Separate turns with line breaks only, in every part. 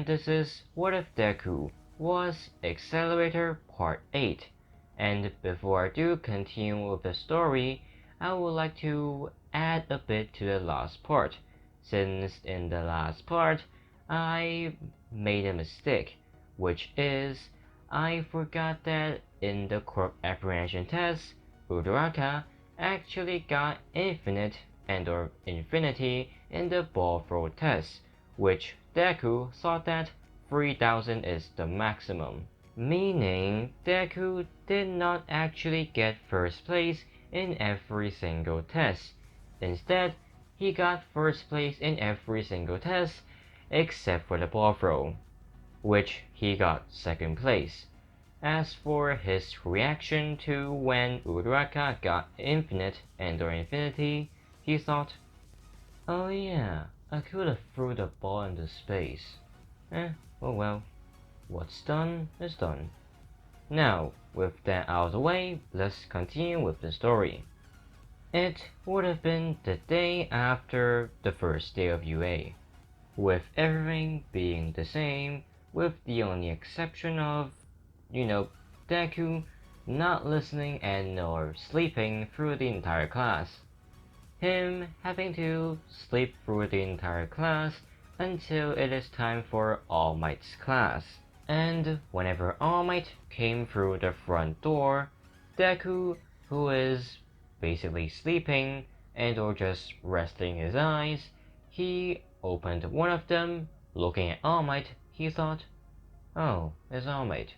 this is What If Deku Was Accelerator Part 8. And before I do continue with the story, I would like to add a bit to the last part, since in the last part I made a mistake, which is I forgot that in the quirk apprehension test, Uraraka actually got infinite and or infinity in the ball throw test, which Deku thought that 3000 is the maximum, meaning Deku did not actually get first place in every single test. Instead, he got first place in every single test except for the ball throw, which he got second place. As for his reaction to when Uraraka got infinite and or infinity, he thought, oh yeah, I could have threw the ball into space. Oh well, what's done is done. Now, with that out of the way, let's continue with the story. It would have been the day after the first day of UA, with everything being the same, with the only exception of, Deku not listening and nor sleeping through the entire class. Him having to sleep through the entire class until it is time for All Might's class. And whenever All Might came through the front door, Deku, who is basically sleeping and or just resting his eyes, he opened one of them. Looking at All Might, he thought, oh, it's All Might.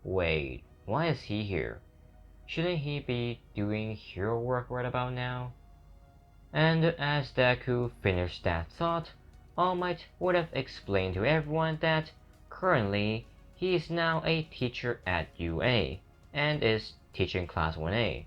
Wait, why is he here? Shouldn't he be doing hero work right about now? And as Deku finished that thought, All Might would have explained to everyone that currently he is now a teacher at UA and is teaching class 1A.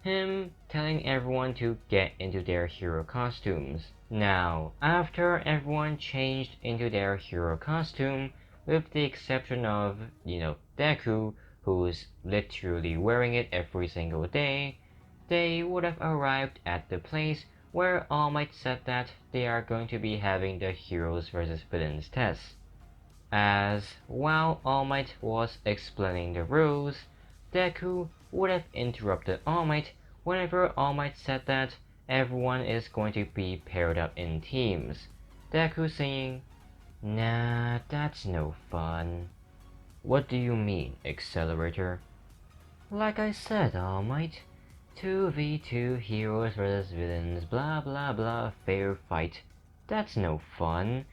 Him telling everyone to get into their hero costumes. Now, after everyone changed into their hero costume, with the exception of, Deku, who's literally wearing it every single day, they would have arrived at the place where All Might said that they are going to be having the Heroes vs Villains test. As while All Might was explaining the rules, Deku would have interrupted All Might whenever All Might said that everyone is going to be paired up in teams. Deku saying, nah, that's no fun. What do you mean, Accelerator? Like I said, All Might. 2v2 heroes vs villains, blah blah blah, fair fight. That's no fun.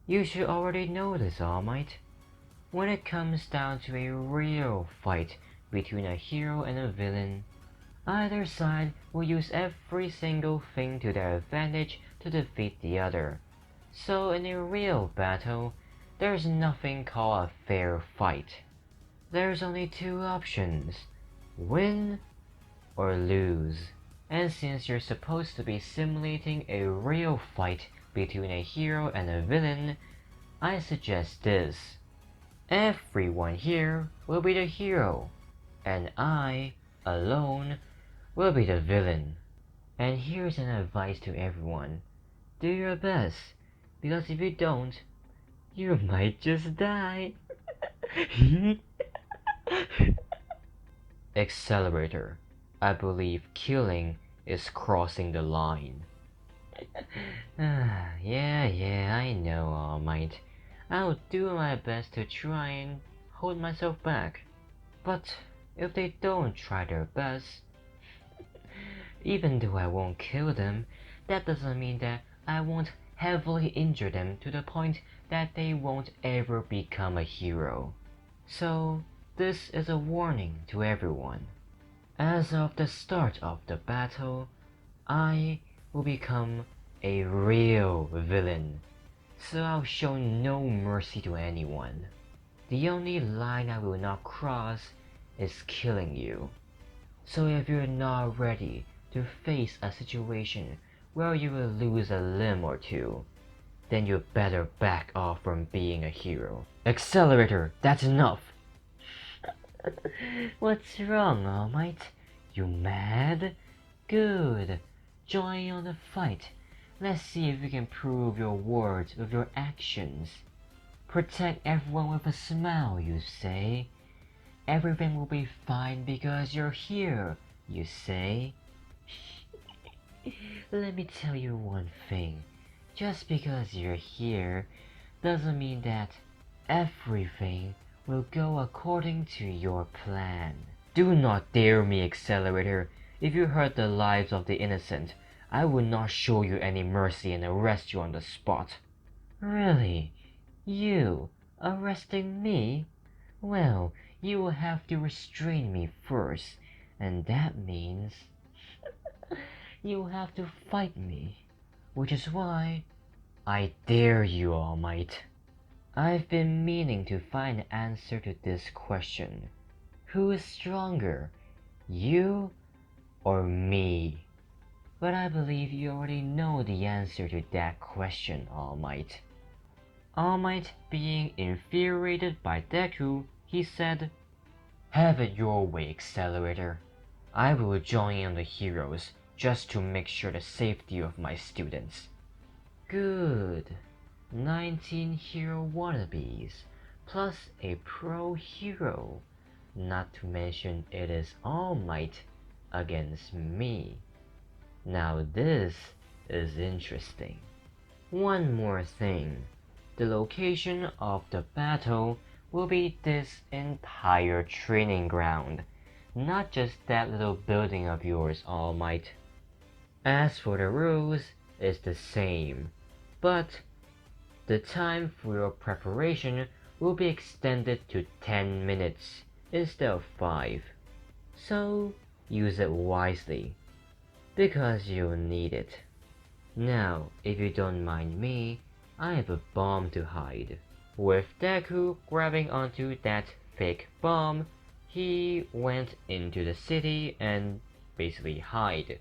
You should already know this, All Might. When it comes down to a real fight between a hero and a villain, either side will use every single thing to their advantage to defeat the other. So in a real battle, there's nothing called a fair fight. There's only two options: win or lose. And since you're supposed to be simulating a real fight between a hero and a villain, I suggest this. Everyone here will be the hero, and I, alone, will be the villain. And here's an advice to everyone. Do your best, because if you don't, you might just die. Accelerator. I believe killing is crossing the line. Yeah, I know, All Might. I'll do my best to try and hold myself back. But if they don't try their best, even though I won't kill them, that doesn't mean that I won't heavily injure them to the point that they won't ever become a hero. So this is a warning to everyone. As of the start of the battle, I will become a real villain, so I'll show no mercy to anyone. The only line I will not cross is killing you. So if you're not ready to face a situation where you will lose a limb or two, then you better back off from being a hero. Accelerator, that's enough! What's wrong, All Might? You mad? Good. Join on the fight. Let's see if you can prove your words with your actions. Protect everyone with a smile, you say. Everything will be fine because you're here, you say. Let me tell you one thing. Just because you're here doesn't mean that everything will go according to your plan. Do not dare me, Accelerator. If you hurt the lives of the innocent, I will not show you any mercy and arrest you on the spot. Really? You arresting me? Well, you will have to restrain me first, and that means you will have to fight me, which is why I dare you, All Might. I've been meaning to find an answer to this question. Who is stronger, you or me? But I believe you already know the answer to that question, All Might. All Might being infuriated by Deku, he said, "Have it your way, Accelerator. I will join in the heroes just to make sure the safety of my students." Good. 19 hero wannabes, plus a pro hero. Not to mention it is All Might against me. Now this is interesting. One more thing. The location of the battle will be this entire training ground, not just that little building of yours, All Might. As for the rules, it's the same, but the time for your preparation will be extended to 10 minutes instead of 5. So use it wisely, because you'll need it. Now, if you don't mind me, I have a bomb to hide. With Deku grabbing onto that fake bomb, he went into the city and basically hide.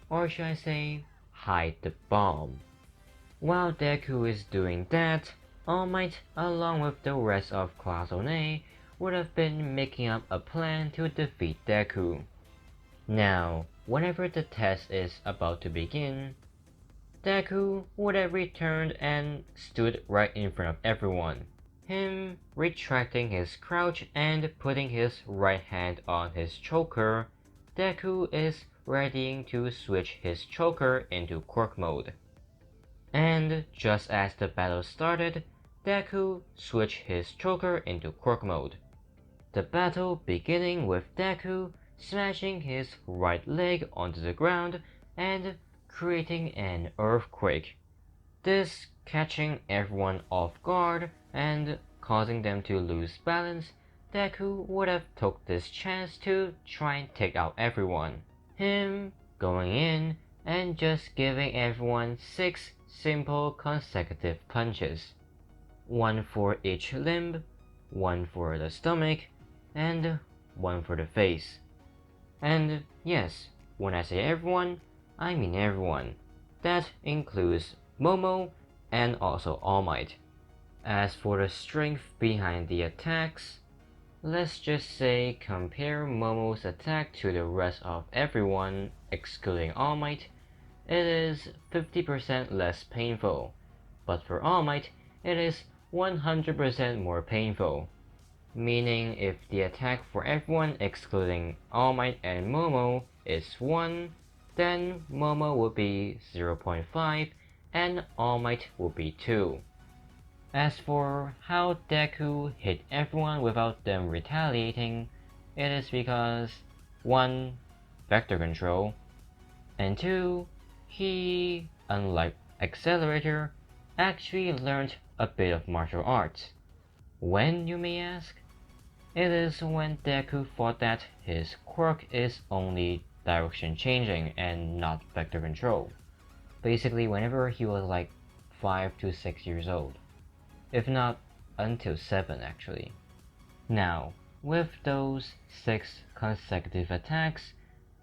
Or should I say, hide the bomb. While Deku is doing that, All Might, along with the rest of Class One, would have been making up a plan to defeat Deku. Now, whenever the test is about to begin, Deku would have returned and stood right in front of everyone, him retracting his crouch and putting his right hand on his choker. Deku is readying to switch his choker into quirk mode. And just as the battle started, Deku switched his choker into quirk mode. The battle beginning with Deku smashing his right leg onto the ground and creating an earthquake. This catching everyone off guard and causing them to lose balance. Deku would have took this chance to try and take out everyone. Him going in and just giving everyone 6 simple consecutive punches. 1 for each limb, 1 for the stomach, and 1 for the face. And yes, when I say everyone, I mean everyone. That includes Momo and also All Might. As for the strength behind the attacks, let's just say compare Momo's attack to the rest of everyone, excluding All Might, it is 50% less painful, but for All Might, it is 100% more painful. Meaning if the attack for everyone excluding All Might and Momo is 1, then Momo would be 0.5 and All Might would be 2. As for how Deku hit everyone without them retaliating, it is because 1. Vector control, and 2. He, unlike Accelerator, actually learned a bit of martial arts. When, you may ask? It is when Deku thought that his quirk is only direction changing and not vector control. Basically whenever he was like 5 to 6 years old. If not until 7 actually. Now, with those 6 consecutive attacks,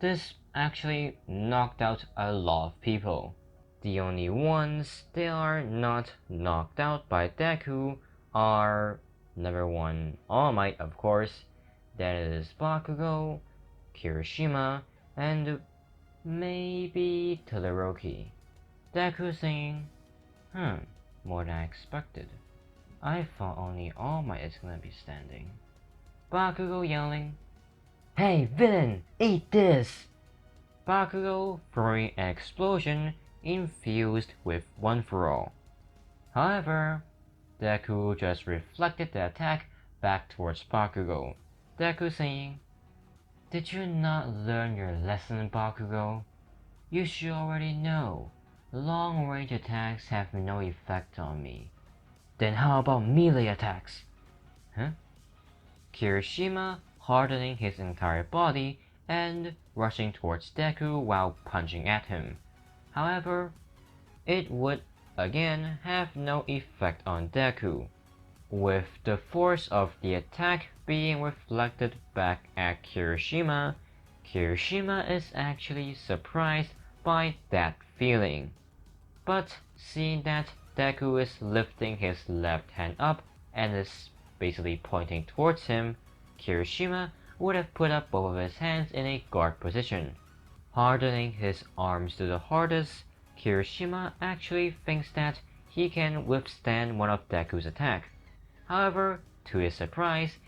this actually knocked out a lot of people. The only ones that are not knocked out by Deku are number 1, All Might of course, that is Bakugo, Kirishima, and maybe Todoroki. Deku saying, more than I expected. I thought only All Might is gonna be standing. Bakugo yelling, "Hey villain, eat this!" Bakugo throwing an explosion infused with One for All. However, Deku just reflected the attack back towards Bakugo. Deku saying, "Did you not learn your lesson, Bakugo? You should already know. Long-range attacks have no effect on me. Then how about melee attacks?" Huh? Kirishima hardening his entire body and rushing towards Deku while punching at him. However, it would again have no effect on Deku, with the force of the attack being reflected back at Kirishima. Kirishima is actually surprised by that feeling. But seeing that Deku is lifting his left hand up and is basically pointing towards him, Kirishima would have put up both of his hands in a guard position. Hardening his arms to the hardest, Kirishima actually thinks that he can withstand one of Deku's attacks. However, to his surprise,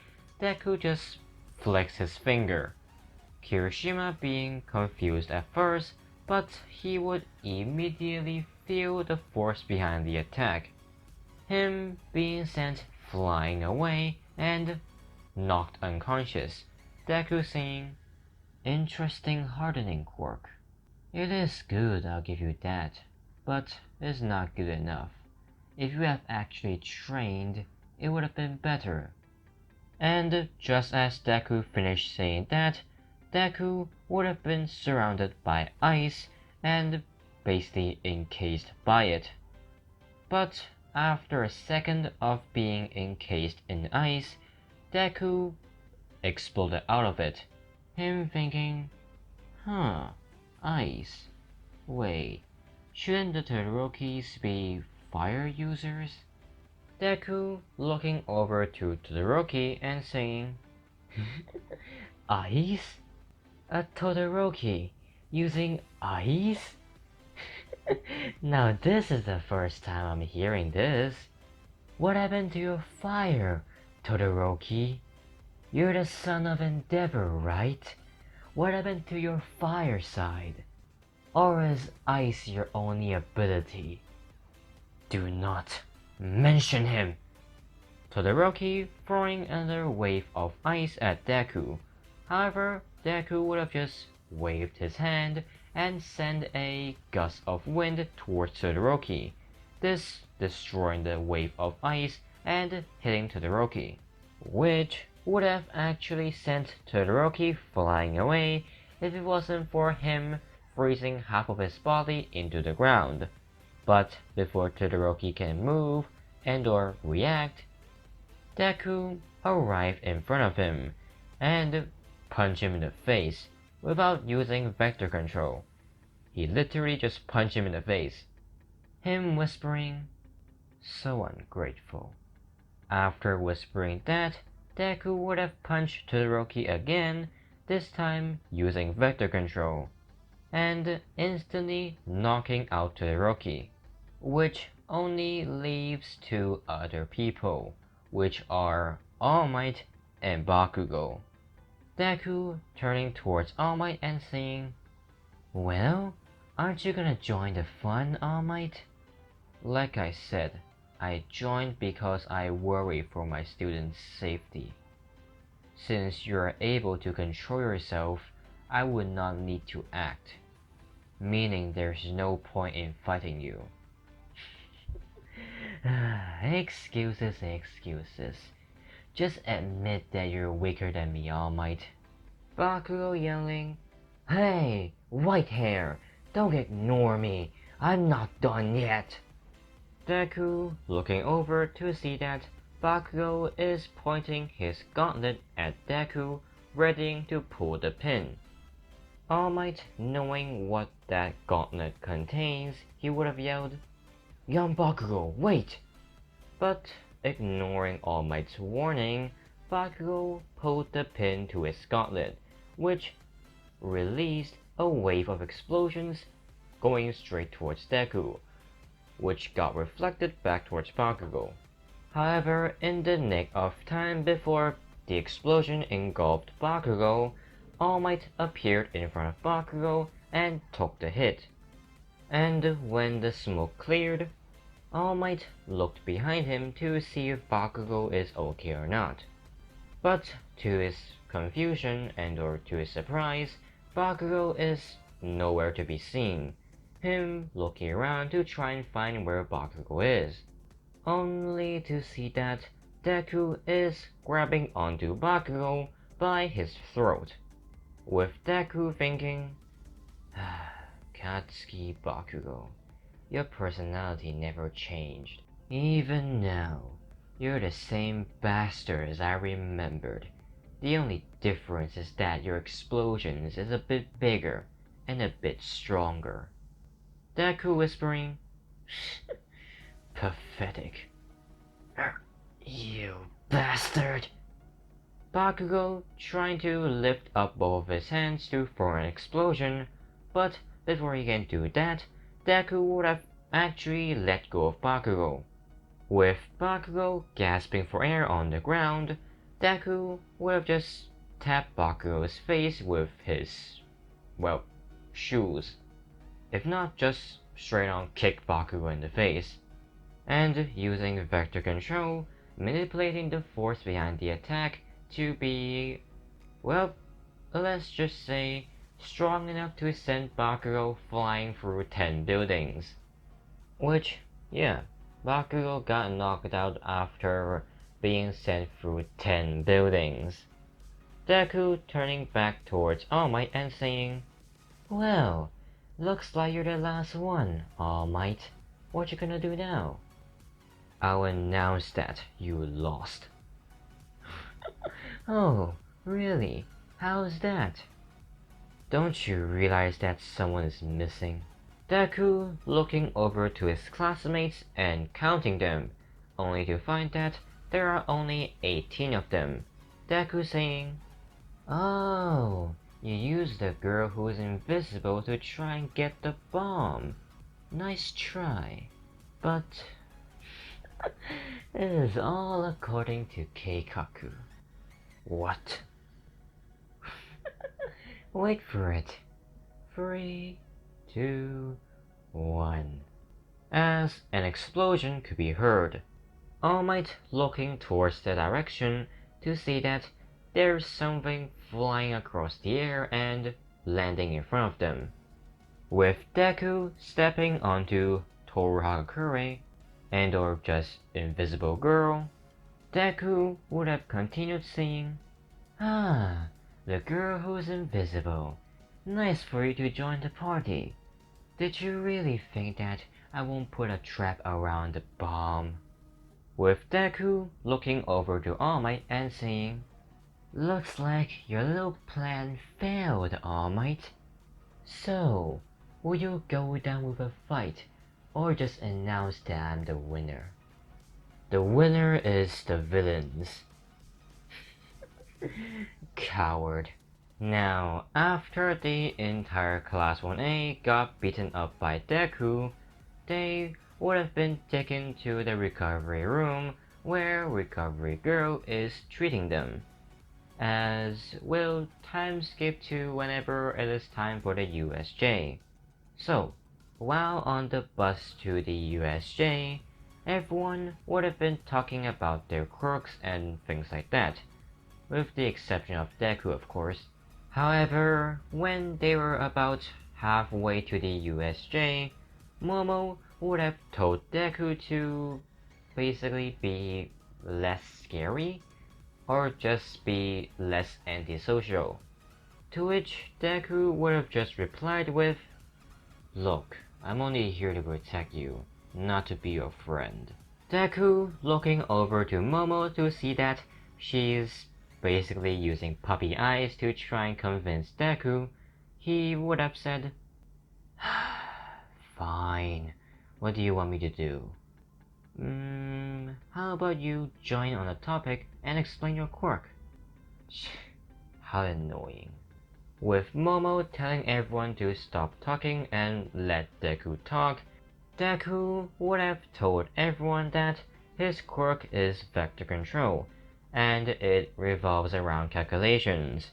Deku just flicks his finger. Kirishima being confused at first, but he would immediately feel the force behind the attack. Him being sent flying away and knocked unconscious. Deku saying, "Interesting hardening quirk. It is good, I'll give you that, but it's not good enough. If you have actually trained, it would have been better." And just as Deku finished saying that, Deku would have been surrounded by ice and basically encased by it. But after a second of being encased in ice, Deku exploded out of it. Him thinking, ice. Wait, shouldn't the Todorokis be fire users? Deku looking over to Todoroki and saying, "Ice? A Todoroki using ice? Now this is the first time I'm hearing this. What happened to your fire, Todoroki? You're the son of Endeavor, right? What happened to your fire side? Or is ice your only ability? Do not mention him!" Todoroki throwing another wave of ice at Deku. However, Deku would have just waved his hand and sent a gust of wind towards Todoroki, this destroying the wave of ice and hitting Todoroki, which would have actually sent Todoroki flying away if it wasn't for him freezing half of his body into the ground. But before Todoroki can move and or react, Deku arrived in front of him and punched him in the face without using vector control. He literally just punched him in the face. Him whispering, "So ungrateful." After whispering that, Deku would have punched Todoroki again, this time using vector control, and instantly knocking out Todoroki, which only leaves two other people, which are All Might and Bakugo. Deku turning towards All Might and saying, "Well, aren't you gonna join the fun, All Might?" Like I said, I joined because I worry for my students' safety. Since you are able to control yourself, I would not need to act, meaning there's no point in fighting you. Excuses, excuses. Just admit that you're weaker than me, All Might. Bakugo yelling, "Hey, white hair, don't ignore me. I'm not done yet." Deku looking over to see that Bakugo is pointing his gauntlet at Deku, readying to pull the pin. All Might knowing what that gauntlet contains, he would have yelled, "Young Bakugo, wait!" But ignoring All Might's warning, Bakugo pulled the pin to his gauntlet, which released a wave of explosions going straight towards Deku, which got reflected back towards Bakugo. However, in the nick of time before the explosion engulfed Bakugo, All Might appeared in front of Bakugo and took the hit. And when the smoke cleared, All Might looked behind him to see if Bakugo is okay or not. But to his confusion and or to his surprise, Bakugo is nowhere to be seen, him looking around to try and find where Bakugo is, only to see that Deku is grabbing onto Bakugo by his throat, with Deku thinking, Katsuki Bakugo, your personality never changed. Even now, you're the same bastard as I remembered. The only difference is that your explosions is a bit bigger and a bit stronger. Deku whispering, pathetic. You bastard! Bakugo trying to lift up both of his hands to form an explosion, but before he can do that, Deku would have actually let go of Bakugo. With Bakugo gasping for air on the ground, Deku would have just tapped Bakugo's face with his, well, shoes. If not, just straight on kick Bakugo in the face. And using vector control, manipulating the force behind the attack to be, well, let's just say, strong enough to send Bakugo flying through 10 buildings. Which, yeah, Bakugo got knocked out after being sent through 10 buildings. Deku turning back towards All Might and saying, well, looks like you're the last one, All Might. What you gonna do now? I'll announce that you lost. Oh, really? How's that? Don't you realize that someone is missing? Deku looking over to his classmates and counting them, only to find that there are only 18 of them. Deku saying, oh, you used the girl who is invisible to try and get the bomb. Nice try. But it is all according to Keikaku. What? Wait for it. 3, 2, 1. As an explosion could be heard, All Might looking towards the direction to see that there's something flying across the air and landing in front of them. With Deku stepping onto Toru Hagakure and or just Invisible Girl, Deku would have continued saying, ah, the girl who's invisible. Nice for you to join the party. Did you really think that I won't put a trap around the bomb? With Deku looking over to All Might and saying, looks like your little plan failed, All Might. So, will you go down with a fight, or just announce that I'm the winner? The winner is the villains. Coward. Now, after the entire Class 1A got beaten up by Deku, they would have been taken to the recovery room where Recovery Girl is treating them. As we'll time skip to whenever it is time for the USJ. So, while on the bus to the USJ, everyone would have been talking about their quirks and things like that, with the exception of Deku, of course. However, when they were about halfway to the USJ, Momo would have told Deku to basically be less scary, or just be less antisocial. To which Deku would have just replied with, look, I'm only here to protect you, not to be your friend. Deku looking over to Momo to see that she's basically using puppy eyes to try and convince Deku, he would have said, fine, what do you want me to do? How about you join on the topic and explain your quirk? How annoying. With Momo telling everyone to stop talking and let Deku talk, Deku would have told everyone that His quirk is vector control, and it revolves around calculations.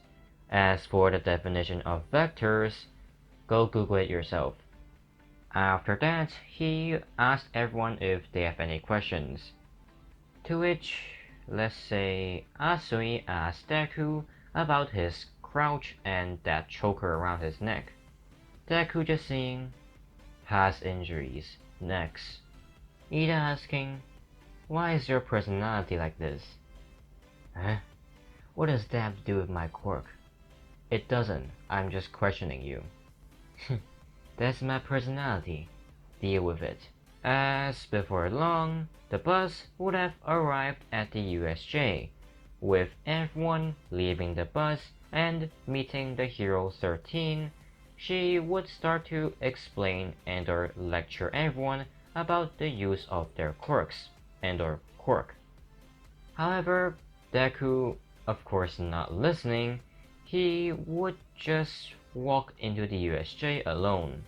As for the definition of vectors, go Google it yourself. After that, he asked everyone if they have any questions. To which, let's say, Asui asked Deku about his crouch and that choker around his neck. Deku just saying, has injuries. Next. Ida asking, why is your personality like this? Huh? What does that have to do with my quirk? It doesn't, I'm just questioning you. That's my personality. Deal with it. As before long, the bus would have arrived at the USJ, with everyone leaving the bus and meeting the Hero 13. She would start to explain and or lecture everyone about the use of their quirks and or quirk. However, Deku, of course not listening, he would just walk into the USJ alone.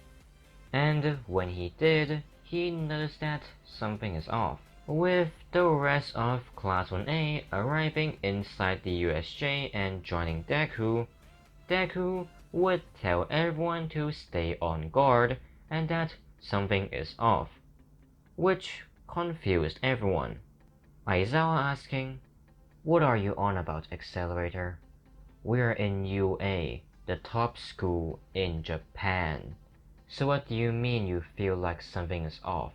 And when he did, he noticed that something is off. With the rest of Class 1A arriving inside the USJ and joining Deku, Deku would tell everyone to stay on guard and that something is off, which confused everyone. Aizawa asking, what are you on about, Accelerator? We're in UA, the top school in Japan. So what do you mean you feel like something is off?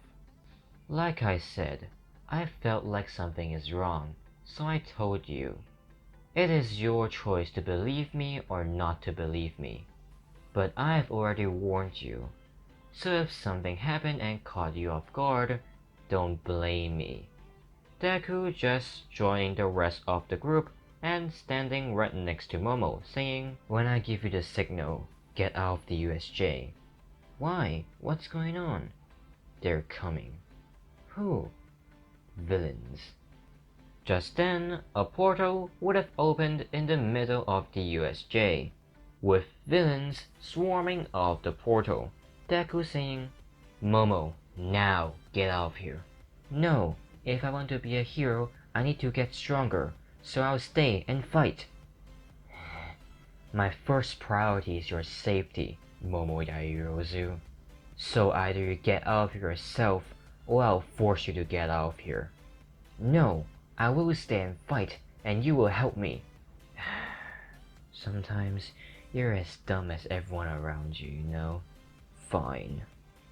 Like I said, I felt like something is wrong, so I told you. It is your choice to believe me or not to believe me. But I've already warned you. So if something happened and caught you off guard, don't blame me. Deku just joined the rest of the group and standing right next to Momo, saying, when I give you the signal, get out of the USJ. Why? What's going on? They're coming. Who? Villains. Just then, a portal would have opened in the middle of the USJ, with villains swarming off the portal. Deku saying, Momo, now get out of here. No, if I want to be a hero, I need to get stronger, so I'll stay and fight. My first priority is your safety, Momo Yairozu. So either you get out of here yourself, or I'll force you to get out of here. No, I will stay and fight, and you will help me. Sometimes you're as dumb as everyone around you, you know? Fine.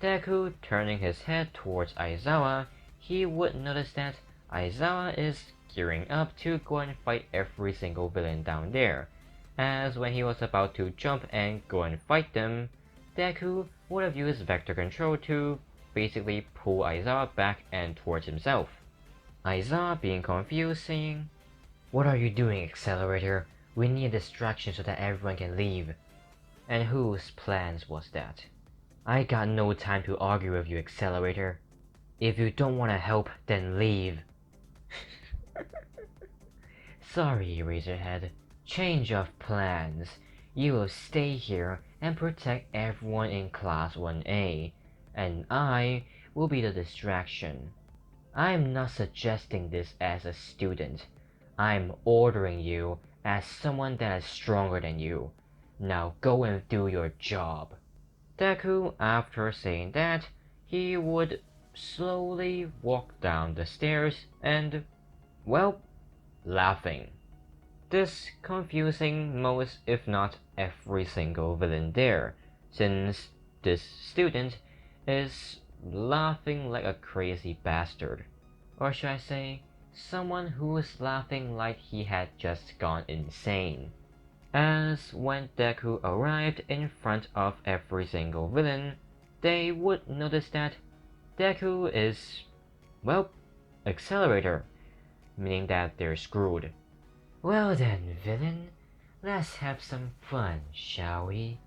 Deku turning his head towards Aizawa, he would notice that Aizawa is gearing up to go and fight every single villain down there, as when he was about to jump and go and fight them, Deku would have used vector control to basically pull Aizawa back and towards himself. Aizawa being confused, saying, what are you doing, Accelerator? We need a distraction so that everyone can leave. And whose plans was that? I got no time to argue with you, Accelerator. If you don't want to help, then leave. Sorry, Razorhead. Change of plans. You will stay here and protect everyone in Class 1A, and I will be the distraction. I'm not suggesting this as a student. I'm ordering you as someone that is stronger than you. Now go and do your job. Deku, after saying that, he would slowly walk down the stairs and, well, laughing. This confusing most if not every single villain there, since this student is laughing like a crazy bastard. Or should I say, someone who is laughing like he had just gone insane. As when Deku arrived in front of every single villain, they would notice that Deku is, well, Accelerator, meaning that they're screwed. Well then, villain, let's have some fun, shall we?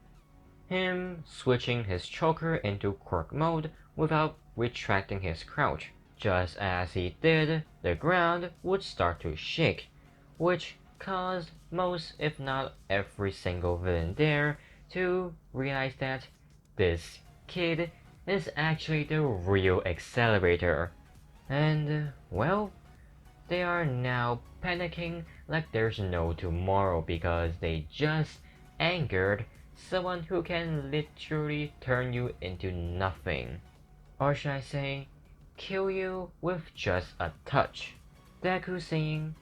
Him switching his choker into quirk mode without retracting his crouch. Just as he did, the ground would start to shake, which caused most if not every single villain there to realize that this kid is actually the real Accelerator. And, well, they are now panicking like there's no tomorrow because they just angered someone who can literally turn you into nothing. Or should I say, kill you with just a touch. Deku saying,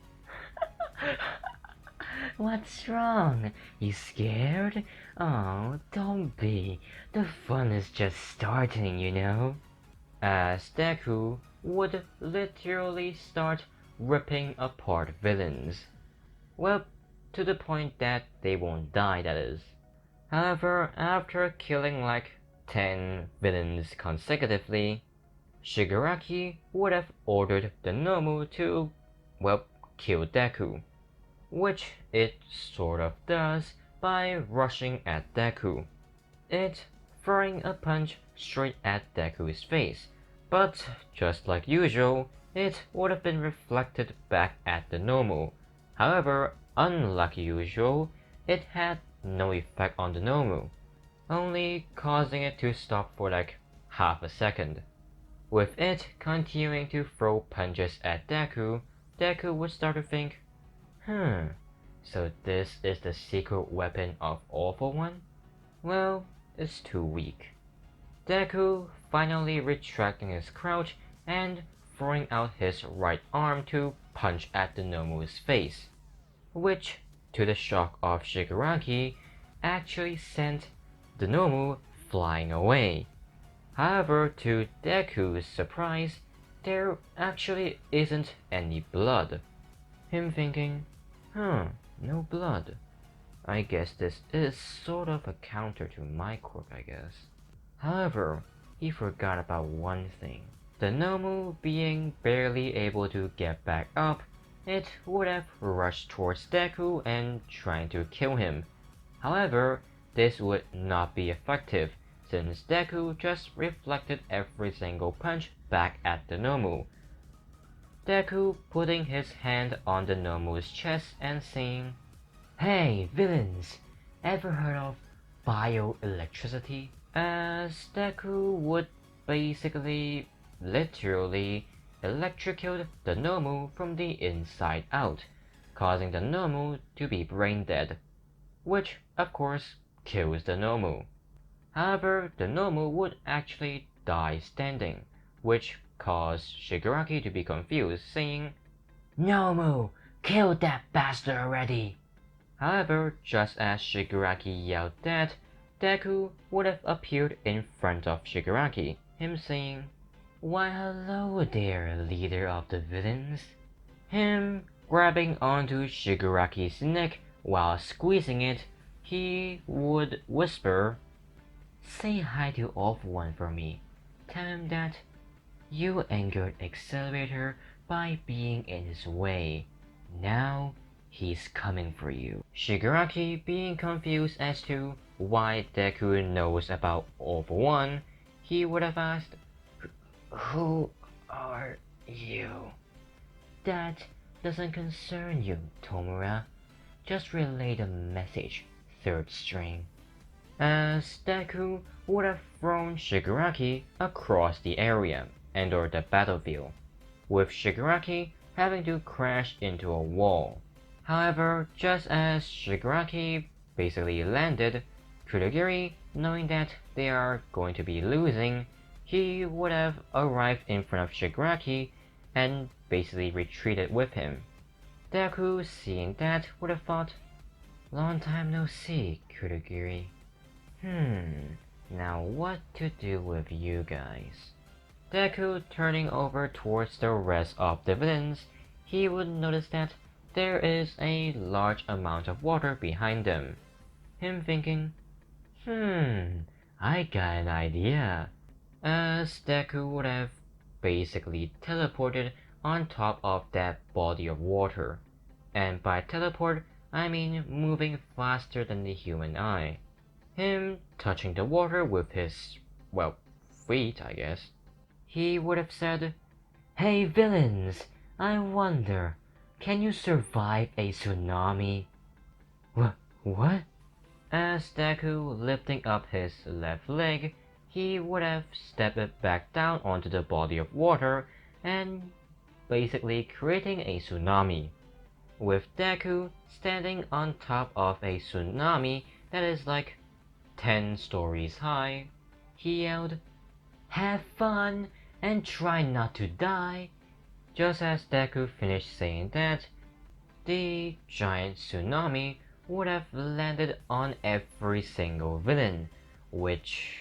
"What's wrong? You scared? Oh, don't be. The fun is just starting, you know." As Deku would literally start ripping apart villains. Well, to the point that they won't die, that is. However, after killing like 10 villains consecutively, Shigaraki would have ordered the Nomu to, well, kill Deku, which it sort of does by rushing at Deku. It throwing a punch straight at Deku's face, but just like usual, it would have been reflected back at the Nomu. However, unlike usual, it had no effect on the Nomu, only causing it to stop for like half a second. With it continuing to throw punches at Deku, Deku would start to think, so this is the secret weapon of All for One? Well, it's too weak. Deku finally retracting his crouch and throwing out his right arm to punch at the Nomu's face, which, to the shock of Shigaraki, actually sent the Nomu flying away. However, to Deku's surprise, there actually isn't any blood. Him thinking, no blood. I guess this is sort of a counter to my quirk, I guess. However, he forgot about one thing. The Nomu being barely able to get back up, it would have rushed towards Deku and trying to kill him. However, this would not be effective since Deku just reflected every single punch back at the Nomu. Deku putting his hand on the Nomu's chest and saying, "Hey, villains! Ever heard of bioelectricity?" As Deku would basically, literally, electrocute the Nomu from the inside out, causing the Nomu to be brain dead, which, of course, kills the Nomu. However, the Nomu would actually die standing, which caused Shigaraki to be confused, saying, "Nomu, kill that bastard already!" However, just as Shigaraki yelled that, Deku would have appeared in front of Shigaraki, him saying, "Why hello there, leader of the villains." Him grabbing onto Shigaraki's neck while squeezing it, he would whisper, "Say hi to All for One for me. Tell him that you angered Accelerator by being in his way. Now he's coming for you." Shigaraki being confused as to why Deku knows about All for One, he would have asked, "Who are you?" "That doesn't concern you, Tomura. Just relay the message, third string." As Deku would have thrown Shigaraki across the area and or the battlefield, with Shigaraki having to crash into a wall. However, just as Shigaraki basically landed, Kurogiri, knowing that they are going to be losing, he would have arrived in front of Shigaraki and basically retreated with him. Deku, seeing that, would have thought, "Long time no see, Kurogiri. Now what to do with you guys?" Deku turning over towards the rest of the villains, he would notice that there is a large amount of water behind them. Him thinking, I got an idea. As Deku would have basically teleported on top of that body of water. And by teleport, I mean moving faster than the human eye. Him touching the water with his, well, feet, I guess. He would have said, "Hey villains, I wonder, can you survive a tsunami?" What? As Deku lifting up his left leg, he would have stepped it back down onto the body of water and basically creating a tsunami, with Deku standing on top of a tsunami that is like 10 stories high. He yelled, "Have fun and try not to die." Just as Deku finished saying that, the giant tsunami would have landed on every single villain, which,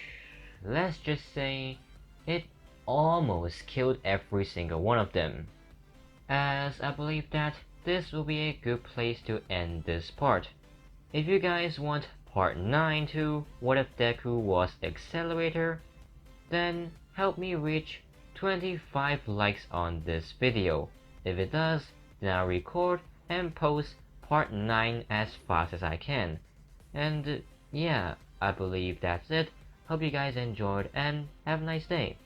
let's just say, it almost killed every single one of them. As I believe that this will be a good place to end this part. If you guys want part 9 to What If Deku Was Accelerator, then help me reach 25 likes on this video. If it does, then I'll record and post part 9 as fast as I can. And yeah, I believe that's it. Hope you guys enjoyed and have a nice day.